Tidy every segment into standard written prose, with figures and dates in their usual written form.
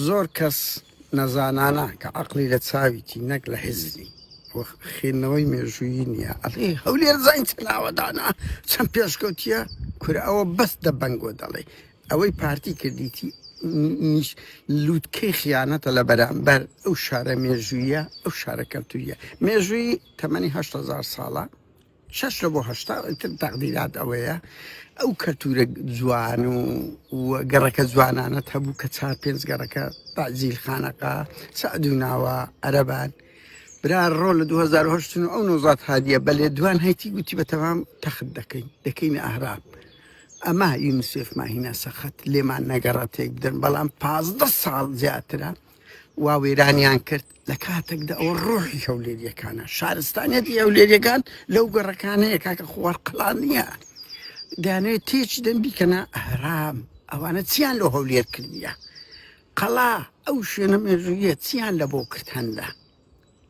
زۆر کەس نەزانانە کە عەقلی لە چاویتی نەک لە حیزبی خێنەوەی مێژوویی نییە ئەڵێ هەولێر زین چناوەدانا چەند پێشکەوتیە کورە ئەوە بەس دە بەنگۆ دەڵێ ئەوەی پارتی کردیتی لووتکەی خیانەتە لە بەرامبەر ئەو شارە مێژوویە ئەو شارە کەلتوریە مێژووی تەمەنی 8,000 ساڵە 6 بۆ 8 تەقدیرات ئەوەیە ئەو کەلتورە جوان و گەڕەکە جوانانەت هەبوو کە 4-5 گەڕەکە تازیل خانەقا سەعد و ناوە عەرەبان برا ڕۆ لە 2008 ئەو نۆزات هادیە بەلێ دوان هەیتی گوتی بە تەمام تەخت دەکەینە ئەهرام ئەما یونسێف ماهینە سەخت لێمان نەگەڕاتێک بدەن بەڵام 15 ساڵ زیاترە وا وێرانیان کرد لە کاتێکدا ئەوە ڕۆحی هەولێریەکانە شارستانیەتی هەولێریەکان لەو گەڕەکانەیە کاکە خوارقڵان نییە دەیانەوێت تێچی دەن بیکەنە ئەهرام ئەوانە چیان لە هەولێر کردیە قەڵا ئەو شوێنە مێژوویە چیان لە بۆ کرد هەندە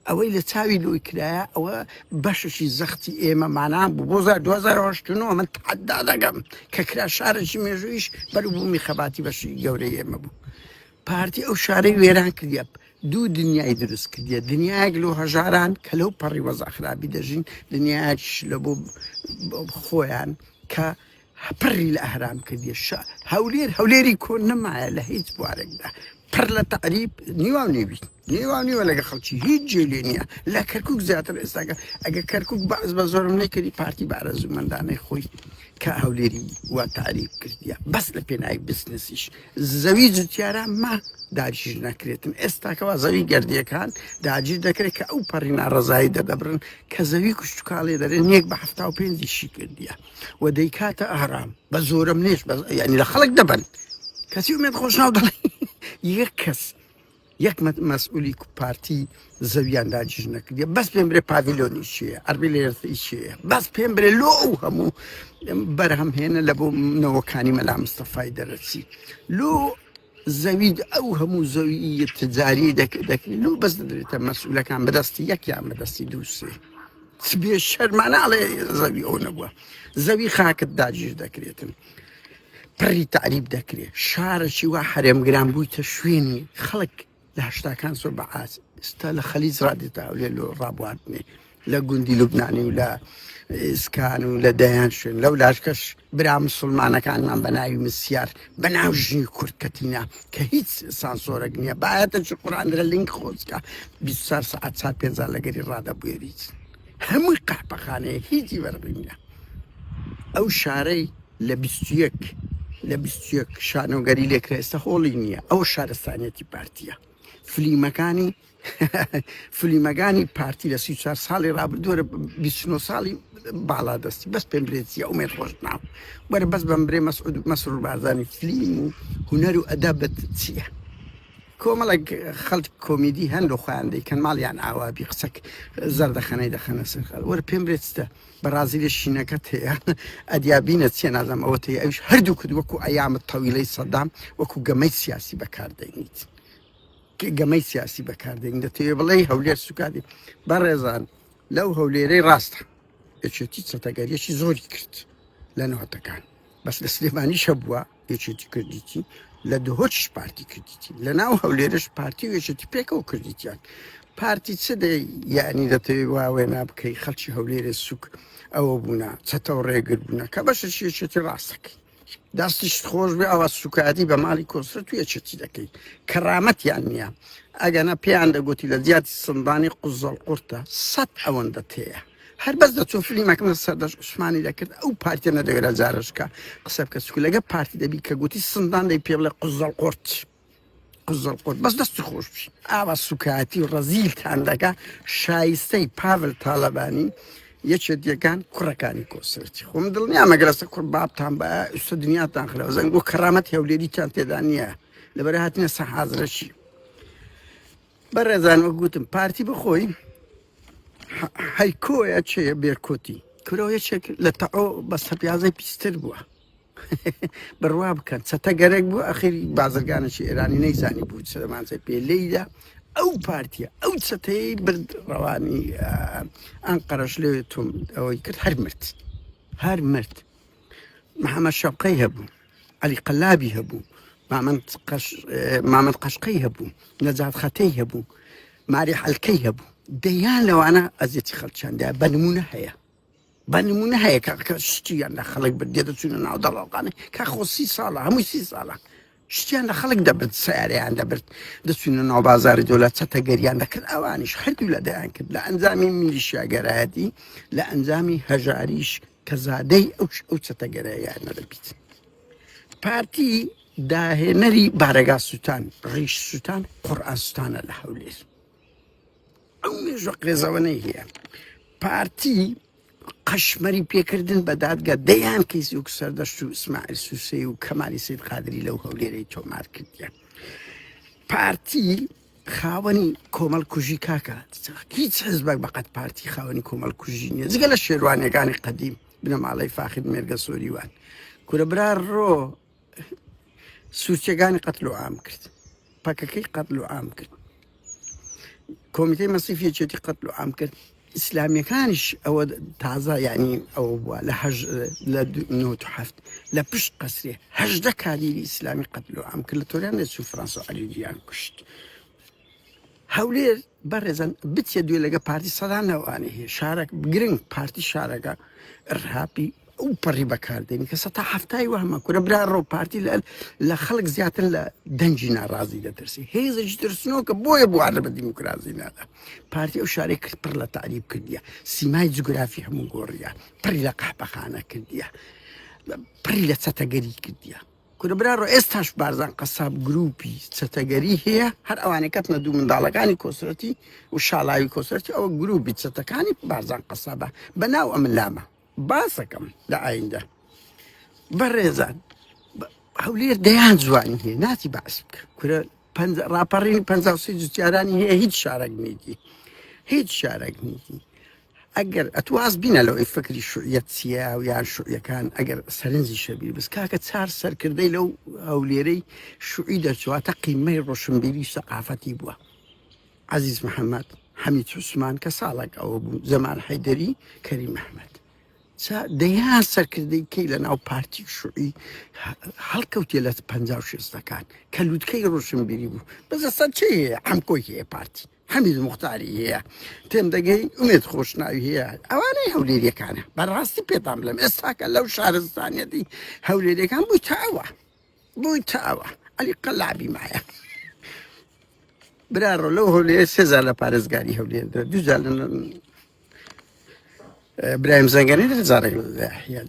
ئەوەی لە چاوی لۆی کرایە ئەوە بەششی زەختی ئێمە مانان بوو بۆ 2008 من تحدا دەگەم کە کرا شارێکی مێژوویش بەرەو بوومی خەباتی بەشی گەورەی ئێمە بوو پارتی ئەو شارەی وێران کردیە دوو دنیای دروست کردیە دنیایەک لۆ هەژاران کە لەو پەڕی وەزاخرابی دەژین دنیایش لە بۆ خۆیان کە پڕی لە ئەهرام کردیە هەولێری کۆن نەمایە لە هیچ بوارێکدا پڕ لە تەعریب نیوان نێبی نیوان نیوە لەگە خەڵکی هیچ جێلێ نییە لە کەرکک زیاتر ئێستاگە ئەگە کەرکک باز بە زۆرم نەکردی پارتی بارەزوومەندانەی خۆی کە هەولێری وا تعریب کردیە بەس لە پێناوی بزنسیش زەوی جوتیارە ما داگیر نەکرێتن ئێستاکەوا زەوی گەردیەکان داگیر دەکرێت کە ئەو پەڕی ناڕەزایی دەدەبرن کە زەوی کوشتتوکاڵێ دەرێن نێک بە 75 کردیە و دەیکاتە ئەهرام بە زۆرم نێش ینی لە خەڵک دەبن کەسی ومێت خۆش ناو دەڵێ یەک کەس یەک مەسئولی پارتی زەویان داگیر نەکردیە بەس پێم برێ پاڤیلۆنی چیە ئەربی لێرتی چیە بەس پێم برێ لۆ ئەو هەموو بەرهەمهێنە لە بۆ نەوەکانی مەلا مستەفای دەرەچی لۆ زەوی ئەو هەموو زەوی تجاری دەکرێت لۆ بەس دەدرێتە مەسئولەکان بەدەستی یەکیان بەدەستی دووسێ بێ شەرماناڵێ زەوی ئەو نەبووە زەوی خاکت داگیر دەکرێتن پڕی تعریب دەکرێت شارێکی وا حرێمگران بوویتە شوێنی خەڵک لە هەشتاکان زۆر بەعاز ئستا لە خەلیج ڕادێتە هەولێر لۆ ڕابواردنێ لە گوندی لوبنانی و لە ئسکان و لە دەیان شوێن لەو لاشکەش برا مسلمانەکانمان بە ناوی مسیار بە ناو ژنی کورتکەتینە کە هیچ سانسۆرەك نییە باەتە چ قورآانرە لینک خۆزکە 24 ساعت 5 لەگەری ڕادەبوێریت هەمووی قاپەخانەیە هیچی بەرڕی نیە ئەو شارەی لە 21 شانۆگەری لێکرا ئێستا هۆڵی نییە ئەو شارستانیەتی پارتیە فلیمەکانی پارتی لە 34 ساڵی ڕابردووە 29 ساڵی باڵا دەستی بەس پێم برێتیە ئەومێت خۆش ناو وەرە بەس بەم برێ مەسرور بارزانانی فلیم و هونەر و ئەدەبەت چییە کۆمەڵک خەڵک کۆمیدی هەند و خۆیان دەیکەن ماڵیان ئاوابی قسەک زەردەخەنەی دەخەنە سەر خەڵ وەرە پێم برێتە بەرازیل لە شینەکەت هەیە ئەدیابینە چیە نازەم ئەوە هەیە ئەوش هەردوو کرد وەکو ئەیامت تەویلەی سەدام وەکو گەمەی سیاسی بەکاردەینیت گەمەی سیاسی بەکاردەین دەتەوێ بڵێ هەولێر سوکاتی بەڕێزان لەو هەولێرەی ڕاستە یەکێتی چەتەگەریەکی زۆری کرد لە نەوەتەکان بەس لە سلێمانیشە بووە یەکێتی کردیتی لە دهۆچش پارتی کردیتی لە ناو هەولێرش پارتی و یەکێتی پێکەوە کردیتیان پارتی چ دەی یعنی دەتەوێت واوێ نابکەی خەڵکی هەولێرە سوک ئەوە بوونا چەتەوە ڕێگر بوونا کە بەشش یەکێتی ڕاستەکەی دەستیش خۆش بێ ئەوە سوکاتی بە ماڵی کۆسرە تو یەکێتی دەکەی کەرامەتیان نییە ئەگەنە پێیان دەگوتی لە زیاتی سندانی قوزەڵ قورتە 100 ئەوەندە تەیە هەر بەس دەچۆ فلیمەکەم سەردەش عوسمانی دەکرد ئەو پارتیە نەدەگرە جارشکە قسە بکە چکو لەگە پارتی دەبی کە گوتی سندان دەی پێ بڵێ قوزەڵ قورت بەس دەستی خۆش بشی ئاوا سوکاتی و ڕەزیلتان دەکا شایستەی پاڤل تاڵەبانی یەکێتیەکان کوڕەکانی کۆسرەتی خۆم دڵنیا مەگەرەستە کوڕ بابتان بە ئوستە دنیاتان خراوە زەنگ بۆ کەرامەت هەولێریتان تێدا نییە لەبەرە هاتینە سەحازرەشی بەڕێزان وە گوتم پارتی بخۆی هەیکۆیە چێە بێرکۆتی کورەوە یەکێک لە تەعۆ بە سەپیازەی پیستر بووە بڕوا بکەن چەتە گەرەک بوو ئەخیری بازرگانێکی ئێرانی نەیزانی بوو سەدەمانچە پێ لێیدا ئەو پارتیە ئەو چەتەی برد ڕەوانی ئەنقەرەش لێوێ تۆم ئەوەی کرد هەر مرد محەممەد شەوقەی هەبوو عەلی قەلابی هەبوو مامەند قەشقەی هەبوو، نەجات خەتەی هەبوو، ماری حەلکەی هەبوو، دەیان لەوانە ئەزیەتی خەڵکیاندا بەنمونە هەیە. بەنمونە هەیە کە شتیان لە خەڵک بردێ دەچونە ناو دەڵاڵقانە کە خۆ 30 ساڵە هەمووی 30 ساڵە شتیان لە خەڵک دەبرد، سیارەیان دەبرد، دەچونە ناو بازاری دەوڵەت چەتەگەریان دەکرد. ئەوانیش هەردوو لە دەیان کرد لە ئەنجامی میلیشیاگەرایەتی، لە ئەنجامی هەژاریش کە زادەی ئەو چەتەگەراییان نەدەبیت. پارتی داهێنەری بارەگا سووتان، ڕیش سووتان، قورئان سووتانە لە هەولێر. ئەو مێژوە قێزەوەنەی هەیە. پارتی قەشمەری پێکردن بە دادگا دەیان کەیسی و سەردەشت و ئیسماعیل سووسێ و کەمالی سید قادری لەو هەولێرەی تۆمار کردیە. پارتی خاوەنی کۆمەڵکوژی کاکە هیچ حزبێک بەقەت پارتی خاوەنی کۆمەڵکوژی نییە جگە لە شێروانیەکانی قەدیم بنەماڵەی فاخر مێرگە سۆریوان. کورە برار ڕۆ سوورچەکانی قەتل و عام کرد، پەکەکەی قەتل و عام کرد، کۆمیتەی مەسیفیەکێتی قەتل و عام کرد. ئیسلامیەکانیش ئەوە تازە یعنی ئەوە بووە لە 1970 لە پشت قەسرێ 18 کادیری ئیسلامی قەتل و عام کرد، لە تۆریان دەچوو فەرەنسا و عەلیجیان کوشت. هەولێر بەڕێزان بچێ دوێ لەگە پارتی سەدان نەوانێ هەیە شارێک گرنگ پارتی شارەکە ئەرهاپی ئەو پەڕی بەکاردێنی کە سەتا هەفتای وهمە کورە برا ڕۆ پارتی لە خەڵک زیاتر لە دەنجی ناڕازی دەترسی هێزەی ترسنەوە کە بۆیە بوارە بە دیموکراسی نادا. پارتی ئەو شارێک کرد پڕ لە تعریب کردیە، سیمای جوگرافی هەموو گۆڕیە، پڕی لە قەحبەخانە کردیە، پڕی لە چەتەگەری کردیە. کورە برا ڕۆ ئێستاش بارزان قەساب گروپی چەتەگەری هەیە، هەر ئەوانەی کەتنە دوو منداڵەکانی کۆسرەتی و شاڵاوی کۆسرەتی ئەوە گروپی چەتەکانی بارزان قەسابە بەناو ئەم لامە باسەکەم لە ئایندە. بەڕێزان هەولێر دەیان جوانی هەیە ناتی باس بکە کورە ڕاپەڕینی 53 جوتیارانی هەیە هیچ شارێک نیتی، هیچ شارێک نیتی. ئەگەر ئەتواز بینە لەوەی فکری شوعیەت چیە و یان شوعیەکان ئەگەر سەرنجی شەبیر بس کاکە چار سەرکردەی لەو هەولێرەی شوعی دەرچواتە قیمەی ڕۆشنبیری سەقافەتی بووە. عەزیز محەممەد، حەمید عوسمان کە ساڵێک ئەوە بوو، زەمان حەیدەری، کەریم ئەحمەد دەیان سەرکردەی کەی لە ناو پارتی شوعی هەڵکەوتێ لە 56ەکان کە لووتکەی ڕۆشنبیری بوو. بەزەسەر چی هەیە؟ حەمکۆی هەیە پارتی، حەمید موختاری هەیە، تێم دەگەی ئومێد خۆشناوی هەیە، ئەوانەی هەولێریەکانە. بەڕاستی پێتان بڵێم ئێستاکە لەو شارستانیەتی هەولێریەکان بووی تاوە ئەلی قەلابی مایە. برارۆ لەو هەولێر 3,000 لە پارێزگاری هەولێر 2,000 برایم زەنگەنی دەزارێک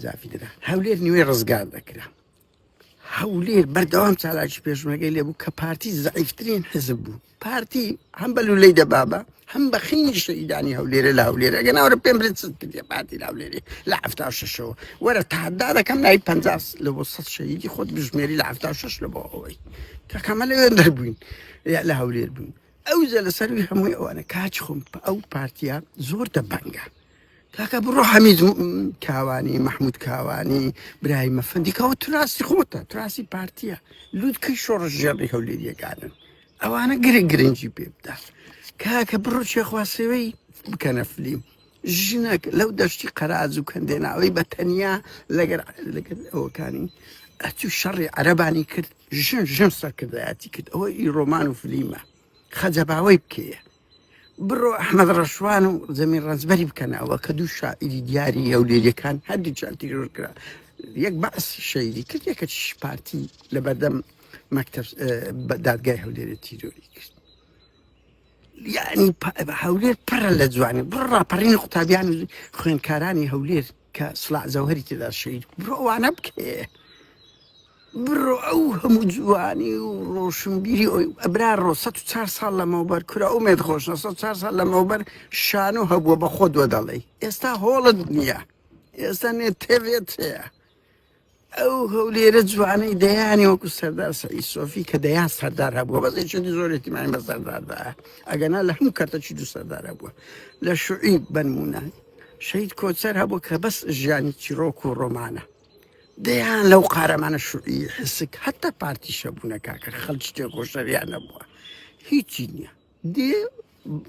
جافی دەدا. هەولێر نیوەی ڕزگار دەکرا. هەولێر بەردەوام چالاکی پێشمەرگەی لێبوو کە پارتی زەعیفترین حزب بوو. پارتی هەم بە لولەی دەبابە هەم بە خینی شەیدانی هەولێرە لە هەولێرە. ئەگەر ناوەرە پێم برێت چ کردێ پارتی لە هەولێرێ لە 76ەوە وەرە تەحەدا دەکەم ناوی 50 لە بۆ 100 شەهیدی خۆت بژمێری لە 76 لە بۆ ئەوەی کە کەمە لەوێ دەربووین لە هەولێر بووین. ئەوجە لەسەروی هەمووی ئەوانە کاچ خۆم ئەو پارتیا زۆر دەبەنگە. کاکە بڕۆ حەمید کاوانی، مەحموود کاوانی، برای مەفەندی کەەوە تراسی خۆتە، تراسی پارتیە، لووتکەی شۆڕش ژێڕی هەولێریەکانن. ئەوانە گرنگی پێ بدە. کاکە بڕۆ چێخواسەوەی بکەنە فلیم ژنێک لەو دەشتی قەراز و کەندێناوەی بە تەنیا لەگەر ئەوەکانی ئەچوو شەڕی عەرەبانی کرد، ژن سەرکردایەتی کرد. ئەوە ئی ڕۆمان و فلیمە، خەجەباوەی بکەیە. بڕۆ ئەحمەد ڕەشوان و زەمین ڕەنجبەری بکەنەوە کە دوو شاعیری دیاری هەولێریەکان هەردووچیان تیرۆر کرا. یەک بەعسی شەیدی کرد، یەکەچ پارتی لە بەردەم مەکتەب دادگای هەولێرە تیرۆری کرد. یعنی هەولێر پڕە لە جوانی. بڕۆ ڕاپەڕینی قوتابیان و خوێندکارانی هەولێر کە سڵاح زەوهەری تێدا شەید بڕۆ ئەوانە بکێ. بڕۆ ئەو هەموو جوانی و ڕۆشنبیری ئەبرا ڕۆ 104 ساڵ لەمەوبەر کورە ئومێد خۆشنە 104 ساڵ لەمەوبەر شانۆ هەبووە بە خۆ دووە دەڵێ. ئێستا هۆڵت نییە، ئێستا نێ تێوێت هەیە. ئەو هەولێرە جوانەی دەیانی وەکو سەردار سەعید سۆفی کە دەیان سەردار هەبووە بەزێکی زۆرێتی مای بە سەرداردایە ئەگەنا لە هەموو کەرتەکی دوو سەردار هەبووە. لە شوعی بنمونە شەید کۆچەر هەبوو کە بەس ژیانی چیرۆک و ڕۆمانە دەیان لەو قارەمانە شوعی حسک هەتا پارتی شەبوونە کاکە خەڵکی تێکۆشەریان نەبووە هیچی نییە. دێ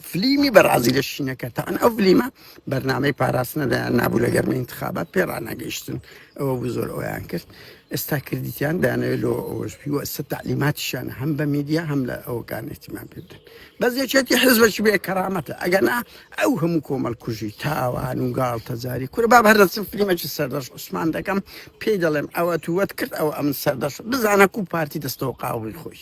فلیمی بەڕازی لە شینەکەتان ئەو فلیمە بەرنامەی پاراستنە نابوو لە گەرمەی انتخابات پێڕانەگەیشتن ئەوە بوو زۆر ئەویان کرد ئێستا کردیتیان دانەوێت لۆ ئەوەشبی وەسە تعلیماتیشان هەم بە میدیا هەم لە ئەوەکان احتیمام پێ بدەن بەس یەکێتی حزبەکی بێ کەرامەتە ئەگەنا ئەو هەموو کۆمەڵ کوژی تاوان و گاڵ تەجاری کورە با هەردەچم فلیمەکی سەردەش عوسمان دەکەم پێی دەڵێم ئەوە تووەت کرد ئەو ئەم سەردەش بزانە و پارتی دەستەوە قاوڵی خۆی